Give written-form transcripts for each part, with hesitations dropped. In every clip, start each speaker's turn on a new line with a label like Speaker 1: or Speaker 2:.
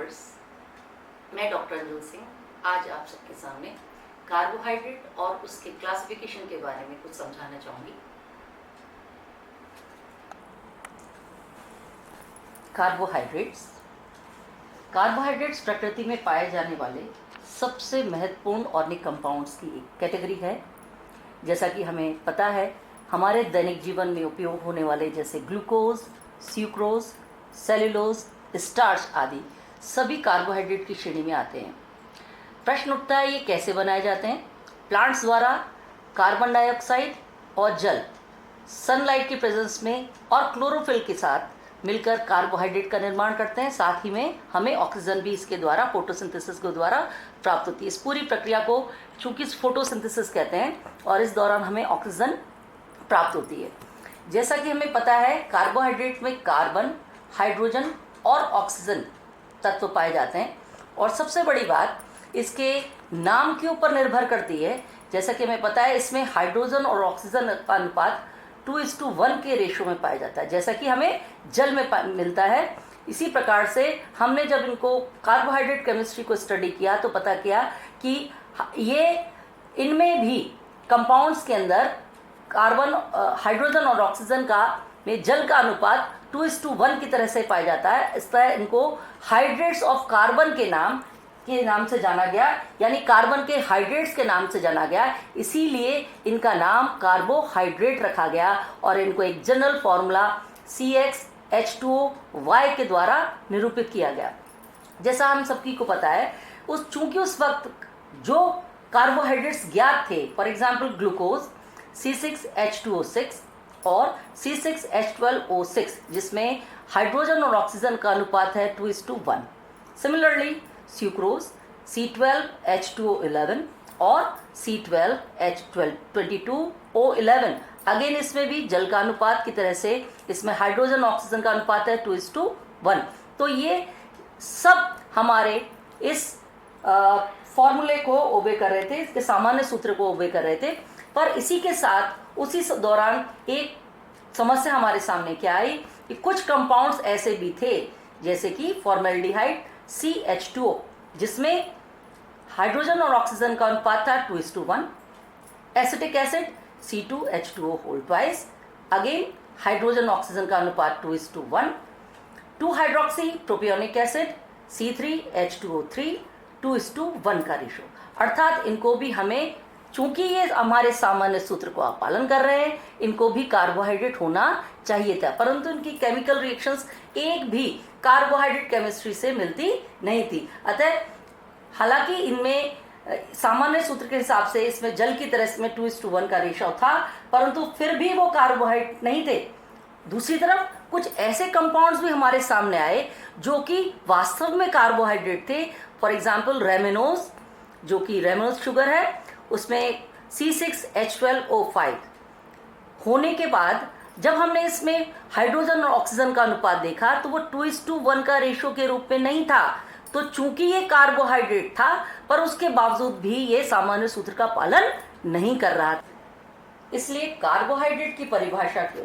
Speaker 1: Viewers, मैं doctor Anjul Singh आज आप सबके सामने कार्बोहाइड्रेट और उसके क्लासिफिकेशन के बारे में कुछ समझाना चाहूँगी। कार्बोहाइड्रेट्स प्रकृति में पाए जाने वाले सबसे महत्वपूर्ण ऑर्गेनिक कंपाउंड्स की एक कैटेगरी है। जैसा कि हमें पता है, हमारे दैनिक जीवन में उपयोग होने वाले जैसे ग्लूकोज, सुक्रोज, सेल्यूलोज, स्टार्च आदि सभी कार्बोहाइड्रेट की श्रेणी में आते हैं। प्रश्न उठता है, ये कैसे बनाए जाते हैं? प्लांट्स द्वारा कार्बन डाइऑक्साइड और जल सनलाइट की प्रेजेंस में और क्लोरोफिल के साथ मिलकर कार्बोहाइड्रेट का निर्माण करते हैं। साथ ही में हमें ऑक्सीजन भी इसके द्वारा फोटोसिंथेसिस के द्वारा प्राप्त होती है। इस पूरी प्रक्रिया को चूंकि फोटोसिंथेसिस कहते हैं और इस दौरान हमें ऑक्सीजन प्राप्त होती है। जैसा कि हमें पता है, कार्बोहाइड्रेट में कार्बन, हाइड्रोजन और ऑक्सीजन तत्व पाए जाते हैं और सबसे बड़ी बात इसके नाम के ऊपर निर्भर करती है। जैसा कि हमें पता है, इसमें हाइड्रोजन और ऑक्सीजन का अनुपात 2:1 के रेशो में पाया जाता है, जैसा कि हमें जल में मिलता है। इसी प्रकार से हमने जब इनको कार्बोहाइड्रेट केमिस्ट्री को स्टडी किया तो पता किया कि ये इनमें भी कंपाउंड्स के अंदर कार्बन, हाइड्रोजन और ऑक्सीजन का में जल का अनुपात 2:1 की तरह से पाया जाता है। इस तरह इनको हाइड्रेट्स ऑफ कार्बन के नाम से जाना गया, यानी कार्बन के हाइड्रेट्स के नाम से जाना गया। इसीलिए इनका नाम कार्बोहाइड्रेट रखा गया और इनको एक जनरल फॉर्मूला CxH2O के द्वारा निरूपित किया गया। जैसा हम सबकी को पता है, चूंकि उस वक्त जो कार्बोहाइड्रेट्स ज्ञात थे, फॉर एग्जाम्पल ग्लूकोज C6H2O6 और C6H12O6, जिसमें हाइड्रोजन और ऑक्सीजन का अनुपात है 2:1। सिमिलरली सुक्रोज C12H2O11 और C12H22O11, अगेन इसमें भी जल का अनुपात की तरह से इसमें हाइड्रोजन ऑक्सीजन का अनुपात है 2:1। तो ये सब हमारे इस फॉर्मूले को ओबे कर रहे थे, इसके सामान्य सूत्र को ओबे कर रहे थे। पर इसी के साथ उसी दौरान एक समस्या हमारे सामने क्या आई कि कुछ कंपाउंड्स ऐसे भी थे, जैसे कि फॉर्मेल्डिहाइड CH2O, जिसमें हाइड्रोजन और ऑक्सीजन का अनुपात था 2:1, acetic acid C2H2O2, again hydrogen oxygen का अनुपात 2:1, 2-हाइड्रोक्सी प्रोपियोनिक एसिड C3H2O3 2:1 का रेशो। अर्थात इनको भी हमें, चूंकि ये हमारे सामान्य सूत्र को आप पालन कर रहे हैं, इनको भी कार्बोहाइड्रेट होना चाहिए था, परंतु इनकी केमिकल रिएक्शंस एक भी कार्बोहाइड्रेट केमिस्ट्री से मिलती नहीं थी। अतः हालांकि इनमें सामान्य सूत्र के हिसाब से इसमें जल की तरह इसमें 2:1 का रेशो था, परंतु फिर भी वो कार्बोहाइड्रेट नहीं थे। दूसरी तरफ कुछ ऐसे कंपाउंड्स भी हमारे सामने आए जो कि वास्तव में कार्बोहाइड्रेट थे। फॉर एग्जाम्पल रेमिनोज, जो कि रेमिनोज शुगर है, उसमें C6H12O5 होने के बाद जब हमने इसमें हाइड्रोजन और ऑक्सीजन का अनुपात देखा तो वो 2:1 का रेशो के रूप में नहीं था। तो चूंकि ये कार्बोहाइड्रेट था, पर उसके बावजूद भी ये सामान्य सूत्र का पालन नहीं कर रहा था। इसलिए कार्बोहाइड्रेट की परिभाषा को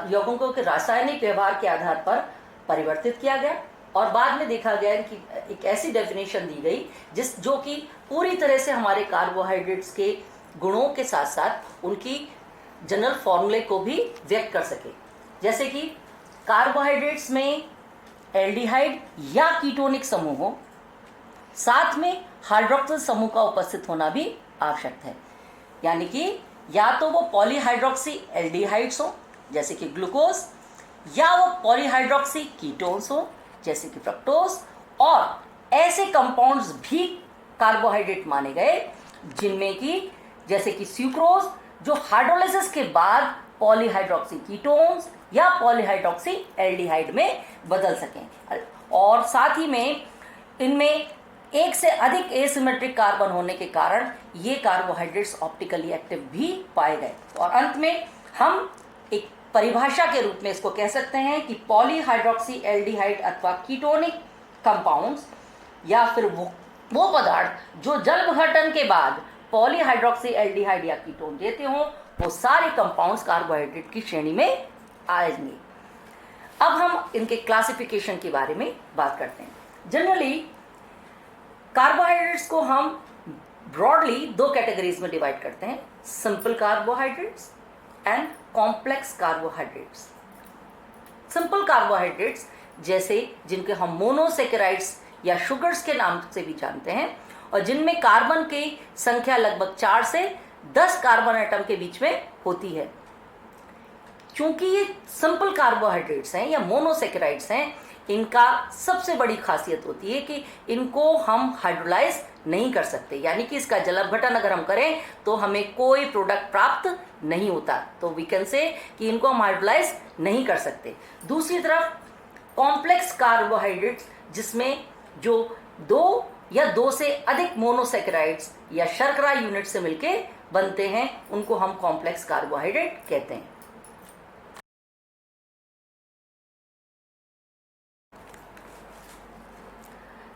Speaker 1: यौगिकों के रासायनिक व्यवहार के आधार पर परिवर्तित किया गया और बाद में देखा गया कि एक ऐसी डेफिनेशन दी गई जो कि पूरी तरह से हमारे कार्बोहाइड्रेट्स के गुणों के साथ साथ उनकी जनरल फॉर्मूले को भी व्यक्त कर सके। जैसे कि कार्बोहाइड्रेट्स में एल्डिहाइड या कीटोनिक समूह हो, साथ में हाइड्रोक्सिल समूह का उपस्थित होना भी आवश्यक है। यानी कि या तो वो पॉलीहाइड्रोक्सी एल्डिहाइड्स हो, जैसे कि ग्लूकोज, या वो पॉलीहाइड्रोक्सी कीटोन्स हो, जैसे कि फ्रक्टोज, और ऐसे कंपाउंड्स भी कार्बोहाइड्रेट माने गए जिनमें कि जैसे कि सुक्रोज, जो हाइड्रोलाइसिस के बाद पॉलीहाइड्रोक्सी कीटोन्स या पॉलीहाइड्रोक्सी एल्डिहाइड में बदल सकें। और साथ ही में इनमें एक से अधिक एसिमेट्रिक कार्बन होने के कारण ये कार्बोहाइड्रेट्स ऑप्टिकली एक्टिव भी पाए गए। और अंत में हम एक परिभाषा के रूप में इसको कह सकते हैं कि पॉलीहाइड्रोक्सी एल्डिहाइड अथवा कीटोनिक कंपाउंड्स या फिर वो पदार्थ जो जल विघटन के बाद पॉलीहाइड्रोक्सी एल्डिहाइड या कीटोन देते हों, वो सारे कंपाउंड्स कार्बोहाइड्रेट की श्रेणी में आएंगे। अब हम इनके क्लासिफिकेशन के बारे में बात करते हैं। जनरली कार्बोहाइड्रेट्स को हम ब्रॉडली दो कैटेगरीज में डिवाइड करते हैं, simple carbohydrates and complex carbohydrates. Simple carbohydrates जैसे जिनके हम मोनोसेकेराइड्स या शुगर्स के नाम से भी जानते हैं, और जिनमें कार्बन की संख्या लगभग 4 से 10 कार्बन एटम के बीच में होती है। क्योंकि ये सिंपल कार्बोहाइड्रेट्स हैं या मोनोसेकेराइड्स हैं, इनका सबसे बड़ी खासियत होती है कि इनको हम हाइड्रोलाइज नहीं कर सकते, यानी कि इसका जल अपघटन अगर हम करें तो हमें कोई प्रोडक्ट प्राप्त नहीं होता। तो वी कैन से कि इनको हम हाइड्रोलाइज नहीं कर सकते। दूसरी तरफ कॉम्प्लेक्स कार्बोहाइड्रेट्स जिसमें जो 2 या 2 से अधिक मोनोसेकेराइड्स या शर्करा यूनिट से मिलके बनते हैं, उनको हम कॉम्प्लेक्स कार्बोहाइड्रेट कहते हैं।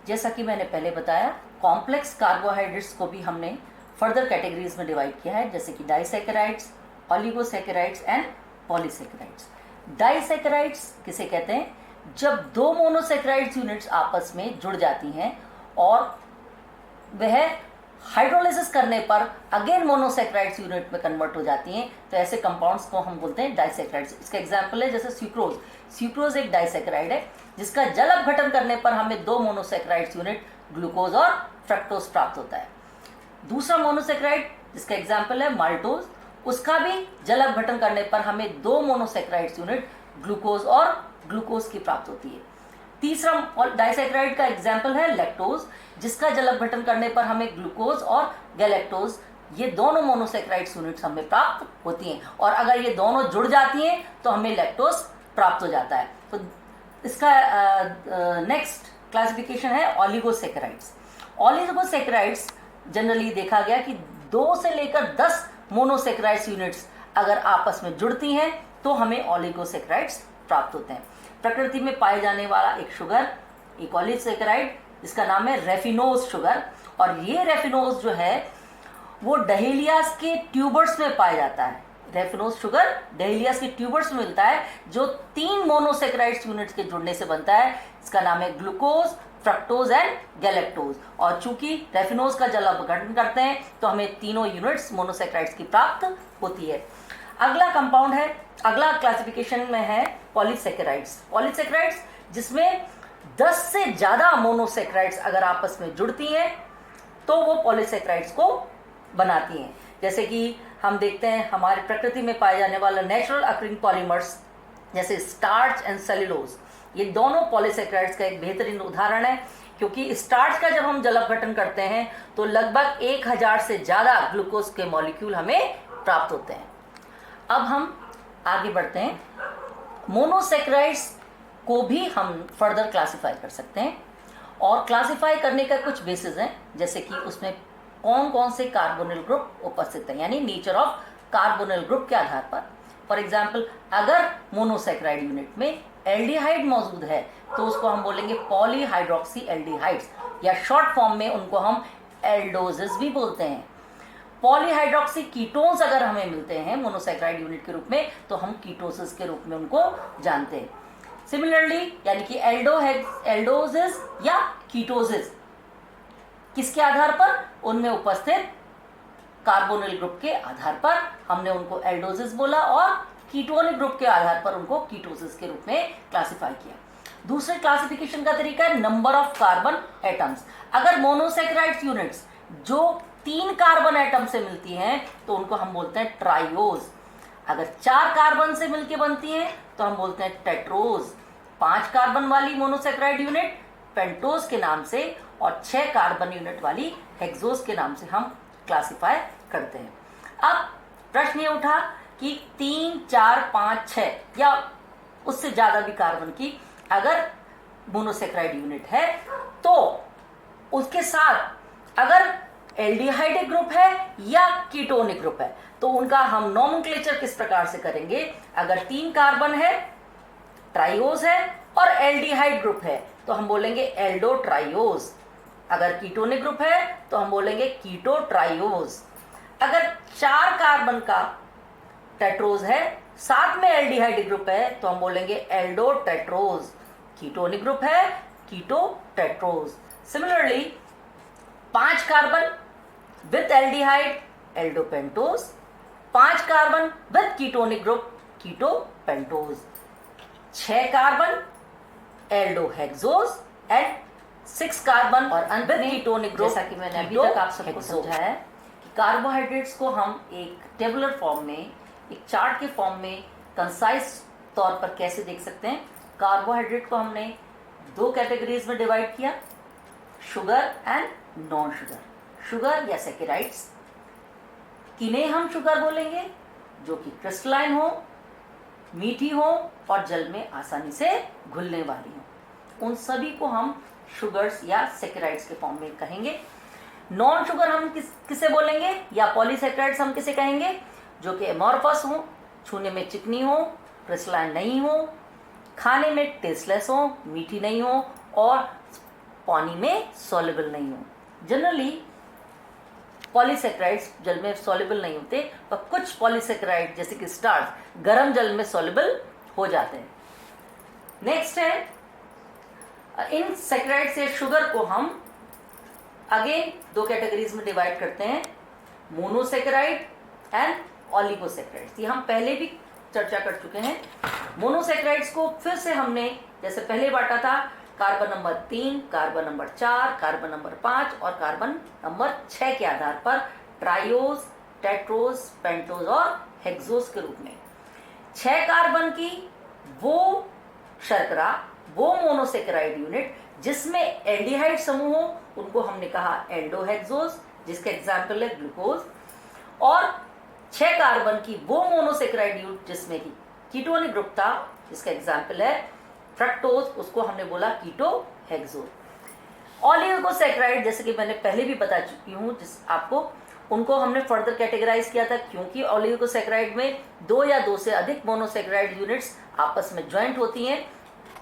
Speaker 1: जैसा कि मैंने पहले बताया, कॉम्प्लेक्स कार्बोहाइड्रेट्स को भी हमने फर्दर कैटेगरीज में डिवाइड किया है, जैसे कि disaccharides, oligosaccharides and polysaccharides. Disaccharides किसे कहते हैं? जब 2 मोनोसेकेराइड्स यूनिट्स आपस में जुड़ जाती हैं और वह हाइड्रोलाइसिस करने पर अगेन मोनोसेकेराइड्स यूनिट में कन्वर्ट हो जाती हैं, तो ऐसे कंपाउंड्स को हम बोलते हैं डाइसेकेराइड्स। इसका एग्जांपल है जैसे स्यूक्रोज। स्यूक्रोज एक डाइसेकेराइड है जिसका जल अपघटन करने पर हमें 2 मोनोसेकेराइड्स यूनिट ग्लूकोज और फ्रक्टोज प्राप्त होता है। दूसरा मोनोसेकेराइड जिसका एग्जाम्पल है माल्टोज, उसका भी जल अपघटन करने पर हमें 2 मोनोसेकेराइड्स यूनिट ग्लूकोज और ग्लूकोज की प्राप्त होती है। तीसरा डाइसेकेराइड का एग्जाम्पल है लैक्टोज, जिसका जल अपघटन करने पर हमें ग्लूकोज और गैलेक्टोज, ये दोनों मोनोसेकेराइड्स यूनिट्स हमें प्राप्त होती हैं, और अगर ये दोनों जुड़ जाती हैं तो हमें लैक्टोज प्राप्त हो जाता है। तो इसका नेक्स्ट क्लासिफिकेशन है ऑलिगोसेकेराइड्स। ऑलिगोसेकेराइड्स जनरली देखा गया कि 2 से लेकर 10 मोनोसेकेराइड्स यूनिट्स अगर आपस में जुड़ती हैं तो हमें ऑलिगोसेकेराइड्स प्राप्त होते हैं। प्रकृति में पाए जाने वाला एक शुगर, एक ऑलिगोसेकेराइड जिसका नाम है रेफिनोज शुगर, और ये रेफिनोज जो है वो डहेलियास के ट्यूबर्स में पाया जाता है। रेफिनोज शुगर डहेलियास के ट्यूबर्स में मिलता है, जो 3 मोनोसेकेराइड्स यूनिट्स के जुड़ने से बनता है। इसका नाम है ग्लूकोज, फ्रक्टोज एंड गैलेक्टोज, और चूंकि रेफिनोज का जल अपघटन करते हैं तो हमें तीनों यूनिट्स मोनोसेकेराइड्स की प्राप्त होती है। अगला कंपाउंड है, अगला क्लासिफिकेशन में है पॉलीसेकेराइड्स। पॉलीसेकेराइड्स जिसमें 10 से ज्यादा मोनोसेकेराइड्स अगर आपस में जुड़ती हैं तो वो पॉलीसेकेराइड्स को बनाती हैं। जैसे कि हम देखते हैं हमारे प्रकृति में पाए जाने वाला नेचुरल अकरिंग पॉलीमर्स जैसे स्टार्च एंड सेल्यूलोज, ये दोनों पॉलीसेकेराइड्स का एक बेहतरीन उदाहरण है, क्योंकि स्टार्च का जब हम जल अपघटन करते हैं तो लगभग 1000 से ज्यादा ग्लूकोज के मॉलिक्यूल हमें प्राप्त होते हैं। अब हम आगे बढ़ते हैं। मोनोसेकेराइड्स को भी हम फर्दर क्लासिफाई कर सकते हैं, और क्लासिफाई करने का कुछ बेसिस हैं, जैसे कि उसमें कौन कौन से कार्बोनिल ग्रुप उपस्थित हैं, यानी नेचर ऑफ कार्बोनिल ग्रुप के आधार पर। फॉर एग्जाम्पल, अगर मोनोसेकेराइड यूनिट में एल्डिहाइड मौजूद है तो उसको हम बोलेंगे पॉलीहाइड्रोक्सी एल्डिहाइड्स, या शॉर्ट फॉर्म में उनको हम एल्डोजेस भी बोलते हैं। पॉलीहाइड्रोक्सी कीटोन्स अगर हमें मिलते हैं मोनोसेकेराइड यूनिट के रूप में तो हम कीटोसिस के रूप में उनको जानते हैं। सिमिलरली, यानी कि एल्डोजेस या कीटोसिस किसके आधार पर? उनमें उपस्थित कार्बोनिल ग्रुप के आधार पर हमने उनको एल्डोजेस बोला, और कीटोनिक ग्रुप के आधार पर उनको कीटोसिस के रूप में क्लासिफाई किया। दूसरे क्लासिफिकेशन का तरीका है नंबर ऑफ कार्बन एटम्स। अगर मोनोसेकेराइड यूनिट्स जो 3 कार्बन एटम से मिलती हैं तो उनको हम बोलते हैं ट्राइओज। अगर 4 कार्बन से मिलके बनती हैं तो हम बोलते हैं टेट्रोज। 5 कार्बन वाली मोनोसेकेराइड यूनिट पेंटोज के नाम से, और 6 कार्बन यूनिट वाली हेक्सोज के नाम से हम क्लासिफाई करते हैं। अब प्रश्न ये उठा कि 3, 4, 5, 6 या उससे ज्यादा भी कार्बन की अगर मोनोसेकेराइड यूनिट है तो उसके साथ अगर एल्डिहाइडिक ग्रुप है या कीटोनिक ग्रुप है तो उनका हम नोमेनक्लेचर किस प्रकार से करेंगे। अगर 3 कार्बन है, ट्राइओज है और एल्डिहाइड ग्रुप है तो हम बोलेंगे एल्डो ट्राइओज। अगर कीटोनिक ग्रुप है तो हम बोलेंगे कीटो ट्राइओज। अगर 4 कार्बन का टेट्रोज है, साथ में एल्डिहाइड ग्रुप है तो हम बोलेंगे एल्डो टेट्रोज। कीटोनिक ग्रुप है, keto tetrose. Similarly 5 carbon with aldehyde aldopentose, 5 carbon with ketonic group keto pentose, 6 carbon aldohexose and 6 carbon और अंत में कीटोनिक ग्रुप। जैसा कि मैंने अभी तक आप सबको समझाया है कि कार्बोहाइड्रेट्स को हम एक टेबुलर फॉर्म में, एक चार्ट के फॉर्म में कंसाइज तौर पर कैसे देख सकते हैं। कार्बोहाइड्रेट को हमने 2 कैटेगरीज में डिवाइड किया, sugar and non sugar. Sugar या सैकेराइड्स, किन्हें हम शुगर बोलेंगे, जो कि क्रिस्टलाइन हो, मीठी हो और जल में आसानी से घुलने वाली हो, उन सभी को हम शुगर्स या सैकेराइड्स के फॉर्म में कहेंगे। नॉन शुगर हम किसे बोलेंगे, या पॉलीसैकेराइड्स हम किसे कहेंगे, जो कि एमॉर्फस हो, छूने में चिकनी हो, क्रिस्टलाइन नहीं हो, खाने में टेस्टलेस हो, मीठी नहीं हो और पानी में सॉल्युबल नहीं हो। जनरली पॉलीसैकेराइड्स जल में सॉल्युबल नहीं होते, पर कुछ पॉलीसैकेराइड जैसे कि स्टार्च गर्म जल में सॉल्युबल हो जाते हैं। नेक्स्ट है, इन सैकेराइड से शुगर को हम अगेन 2 कैटेगरीज में डिवाइड करते हैं, मोनोसैकेराइड एंड ऑलिगोसैकेराइड्स। ये हम पहले भी चर्चा कर चुके हैं। मोनोसैकेराइड्स को फिर से हमने जैसे पहले बांटा था, carbon number 3, carbon number 4, carbon number 5 और कार्बन नंबर 6 के आधार पर ट्राइओज, टेट्रोज, पेंटोज और हेक्सोज के रूप में। 6 कार्बन की वो शर्करा, वो मोनोसैकेराइड यूनिट जिसमें एल्डिहाइड समूह हो, उनको हमने कहा एल्डोहेक्सोज, जिसका एग्जाम्पल है ग्लूकोज। और 6 कार्बन की वो मोनोसैकेराइड यूनिट जिसमें की कीटोनिक ग्रुप था, जिसका एग्जाम्पल है फ्रक्टोज, उसको हमने बोला कीटोहेक्सोज। ऑलिगोसैकेराइड जैसे कि मैंने पहले भी बता चुकी हूं जिस आपको, उनको हमने फर्दर कैटेगराइज किया था, क्योंकि ऑलिगोसैकेराइड में 2 या 2 से अधिक मोनोसैकेराइड यूनिट्स आपस में ज्वाइंट होती हैं,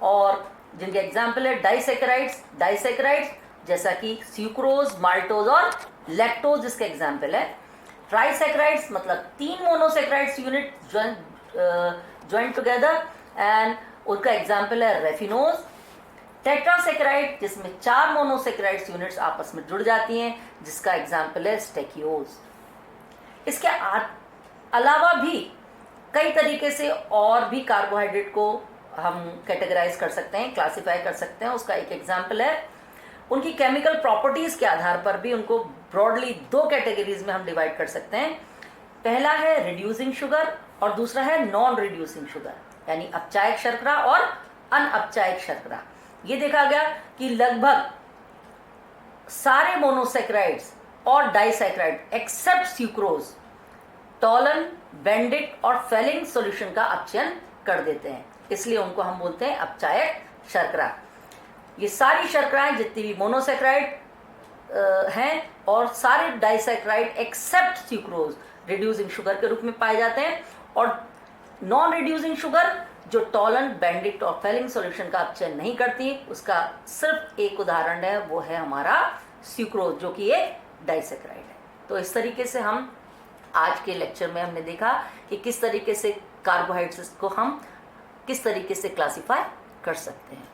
Speaker 1: और जिनके एग्जाम्पल है डाइसैकेराइड्स, जैसा कि सुक्रोज, माल्टोज और लैक्टोज, जिसका एग्जाम्पल है। ट्राइसैकेराइड्स मतलब 3 monosaccharides unit joint together and उनका एग्जाम्पल है रेफिनोज। टेट्रासैकेराइड जिसमें 4 मोनोसैकेराइड्स यूनिट्स आपस में जुड़ जाती हैं, जिसका एग्जाम्पल है स्टेकियोज। इसके अलावा भी कई तरीके से और भी कार्बोहाइड्रेट को हम कैटेगराइज कर सकते हैं, क्लासिफाई कर सकते हैं। उसका एक एग्जाम्पल है, उनकी केमिकल प्रॉपर्टीज के आधार पर भी उनको ब्रॉडली 2 कैटेगरीज में हम डिवाइड कर सकते हैं। पहला है रिड्यूसिंग शुगर और दूसरा है नॉन रिड्यूसिंग शुगर, यानी अपचायक शर्करा और अनअपचायक शर्करा। ये देखा गया कि लगभग सारे मोनोसैकेराइड्स और disaccharide except sucrose Tollens, Benedict और फेलिंग सॉल्यूशन का अपचयन कर देते हैं, इसलिए उनको हम बोलते हैं अपचायक शर्करा। ये सारी शर्कराएं जितनी भी मोनोसैकेराइड हैं और सारे disaccharide except sucrose reducing sugar के रूप में पाए जाते हैं, और नॉन रिड्यूसिंग शुगर जो टॉलन, बेंडिट और फेलिंग सॉल्यूशन का अपचयन नहीं करती, उसका सिर्फ एक उदाहरण है, वो है हमारा सुक्रोज, जो कि एक डाइसैकेराइड है। तो इस तरीके से हम आज के लेक्चर में हमने देखा कि किस तरीके से कार्बोहाइड्रेट्स को हम किस तरीके से क्लासिफाई कर सकते हैं।